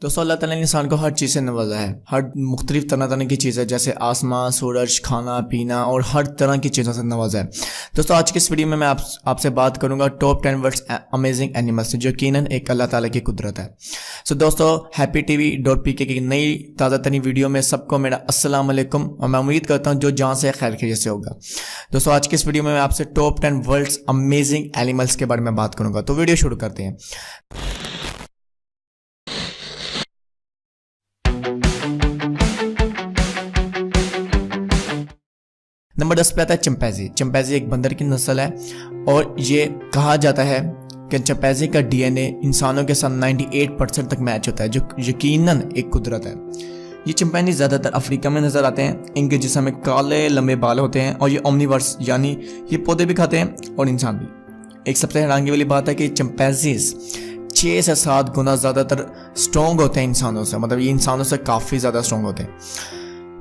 दोस्तों अल्लाह ताला ने इंसान को हर चीज़ से नवाजा है। हर मुख्तलिफ तरह की चीज़ें जैसे आसमां, सूरज, खाना पीना और हर तरह की चीज़ों से नवाजा है। दोस्तों आज की इस वीडियो में मैं आपसे बात करूंगा टॉप 10 वर्ल्ड्स अमेजिंग एनिमल्स, जो यकीनन एक अल्लाह ताला की कुदरत है। सो दोस्तों happytv.pk की नई ताज़ा तरीन वीडियो में सबको मेरा अस्सलाम वालेकुम और मैं उम्मीद करता हूँ जो जहाँ से खैर खैरियत से होगा। दोस्तों आज की इस वीडियो में मैं आपसे टॉप 10 वर्ल्ड्स अमेजिंग एनिमल्स के बारे में बात करूँगा। तो वीडियो शुरू करते हैं। नंबर 10 पे आता है चिंपैंजी। चिंपैंजी एक बंदर की नस्ल है और ये कहा जाता है कि चिंपैंजी का डीएनए इंसानों के साथ 98% तक मैच होता है, जो यकीनन एक कुदरत है। ये चिंपैंजी ज़्यादातर अफ्रीका में नज़र आते हैं। इनके जिस्म में काले लंबे बाल होते हैं और ये ओमनीवर्स यानी ये पौधे भी खाते हैं और इंसान भी। एक सबसे हैरानी वाली बात है कि चिंपैंजीज 6 से 7 गुना ज़्यादातर स्ट्रॉन्ग होते हैं इंसानों से, मतलब ये इंसानों से काफ़ी ज़्यादा स्ट्रॉन्ग होते हैं।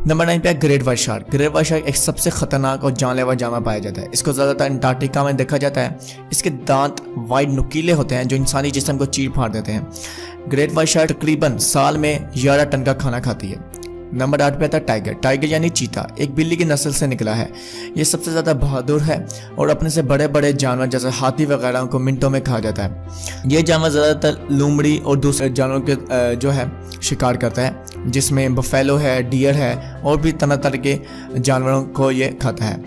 नंबर 9 पे है great white shark. Great white shark एक सबसे खतरनाक और जानलेवा जानवर पाया जाता है। इसको ज़्यादातर अंटार्कटिका में देखा जाता है। इसके दांत वाइड नुकीले होते हैं जो इंसानी जिस्म को चीर फाड़ देते हैं। ग्रेट व्हाइट शार्क तकरीबन साल में 11 टन का खाना खाती है। नंबर 8 पे आता है टाइगर। टाइगर यानी चीता एक बिल्ली की नस्ल से निकला है। ये सबसे ज़्यादा बहादुर है और अपने से बड़े बड़े जानवर जैसे हाथी वगैरह को मिनटों में खा जाता है। ये जानवर ज़्यादातर लोमड़ी और दूसरे जानवरों के जो है शिकार करता है, जिसमें बफेलो है, डियर है और भी तरह तरह के जानवरों को ये खाता है।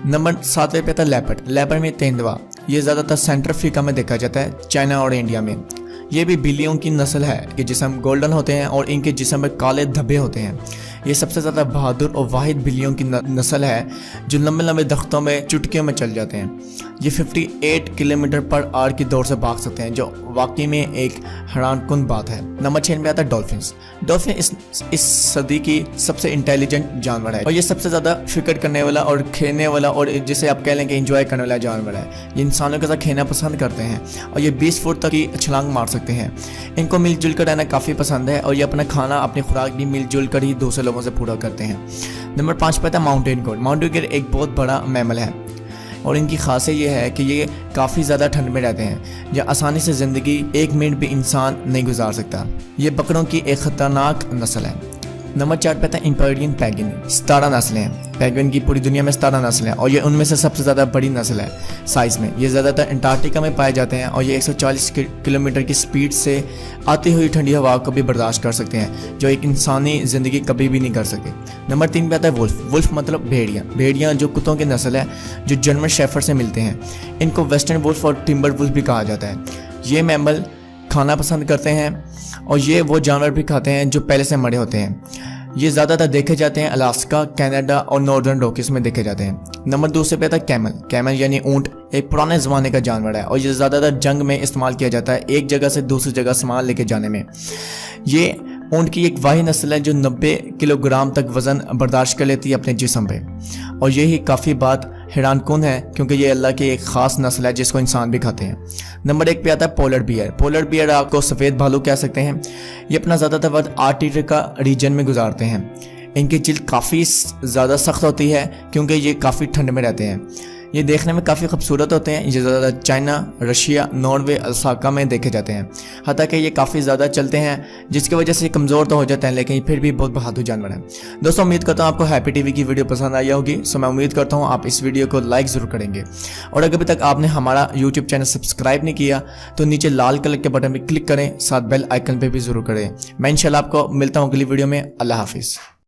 नंबर 7 पे आता है लेपर्ड। लेपर्ड में तेंदुआ, ये ज़्यादातर सेंट्रल अफ्रीका में देखा जाता है, चाइना और इंडिया में। ये भी बिल्लियों की नस्ल है कि जिस्म गोल्डन होते हैं और इनके जिस्म में काले धब्बे होते हैं। ये सबसे ज़्यादा बहादुर और वाहिद बिल्लियों की नस्ल है जो लंबे लंबे दख्तों में चुटकियों में चल जाते हैं। ये 58 किलोमीटर पर आवर की दौड़ से भाग सकते हैं, जो वाकई में एक हैरानकुन बात है। नंबर 6 में आता है डॉल्फिन्स। डॉल्फिन इस सदी की सबसे इंटेलिजेंट जानवर है और ये सबसे ज़्यादा फिक्र करने वाला और खेलने वाला और जिसे आप कह लें कि इंजॉय करने वाला जानवर है। ये इंसानों के साथ खेलना पसंद करते हैं और ये 20 फुट तक की छलांग मार सकते हैं। इनको मिलजुल कर रहना काफ़ी पसंद है और ये अपना खाना, अपनी खुराक भी मिलजुल कर ही दूसरे लोगों से पूरा करते हैं। नंबर 5 पे आता है माउंटेन गोट। माउंटेन गोट एक बहुत बड़ा मैमल है और इनकी खासियत ये है कि ये काफ़ी ज़्यादा ठंड में रहते हैं, या आसानी से ज़िंदगी 1 मिनट भी इंसान नहीं गुजार सकता। ये बकरों की एक ख़तरनाक नस्ल है। नंबर 4 पे आता है इम्पेरियन पेंगुइन। 17 नस्लें हैं। पेंगुइन की पूरी दुनिया में 17 नस्लें हैं और ये उनमें से सबसे ज़्यादा बड़ी नस्ल है साइज़ में। ये ज़्यादातर अंटार्कटिका में पाए जाते हैं और ये 140 किलोमीटर की स्पीड से आती हुई ठंडी हवा को भी बर्दाश्त कर सकते हैं, जो एक इंसानी ज़िंदगी कभी भी नहीं कर सके। नंबर 3 पे आता है वुल्फ। वुल्फ मतलब भेड़िया। भेड़िया जो कुत्तों की नस्ल है जो जर्मन शेफर्ड से मिलते हैं। इनको वेस्टर्न वुल्फ और टिम्बर वुल्फ भी कहा जाता है। ये मैमल खाना पसंद करते हैं और ये वो जानवर भी खाते हैं जो पहले से मरे होते हैं। ये ज़्यादातर देखे जाते हैं अलास्का, कनाडा और नॉर्दर्न रॉकीज में देखे जाते हैं। नंबर 2 पे आता है कैमल। कैमल यानी ऊँट एक पुराने ज़माने का जानवर है और ये ज़्यादातर जंग में इस्तेमाल किया जाता है, एक जगह से दूसरी जगह सामान लेके जाने में। ये ऊँट की एक वाही नस्ल है जो 90 किलोग्राम तक वज़न बर्दाश्त कर लेती है अपने जिस्म पे, और यही काफ़ी बात हैरानकुन है क्योंकि ये अल्लाह की एक ख़ास नस्ल है जिसको इंसान भी खाते हैं। नंबर 1 पे आता है पोलर बियर। पोलर बियर आपको सफ़ेद भालू कह सकते हैं। ये अपना ज़्यादातर वक्त आर्कटिका रीजन में गुजारते हैं। इनकी जिल्द काफ़ी ज़्यादा सख्त होती है क्योंकि ये काफ़ी ठंड में रहते हैं। ये देखने में काफ़ी खूबसूरत होते हैं। ये ज़्यादातर चाइना, रशिया, नॉर्वे, अलास्का में देखे जाते हैं। हत्ता कि ये काफ़ी ज़्यादा चलते हैं जिसकी वजह से कमज़ोर तो हो जाते हैं, लेकिन फिर भी बहुत बहादुर जानवर हैं। दोस्तों उम्मीद करता हूँ आपको हैप्पी टीवी की वीडियो पसंद आई होगी। सो मैं उम्मीद करता हूँ आप इस वीडियो को लाइक ज़रूर करेंगे और अगर अभी तक आपने हमारा यूट्यूब चैनल सब्सक्राइब नहीं किया तो नीचे लाल कलर के बटन पर क्लिक करें, साथ बेल आइकन पर भी ज़रूर करें। मैं इंशाल्लाह आपको मिलता हूँ अगली वीडियो में। अल्लाह हाफिज़।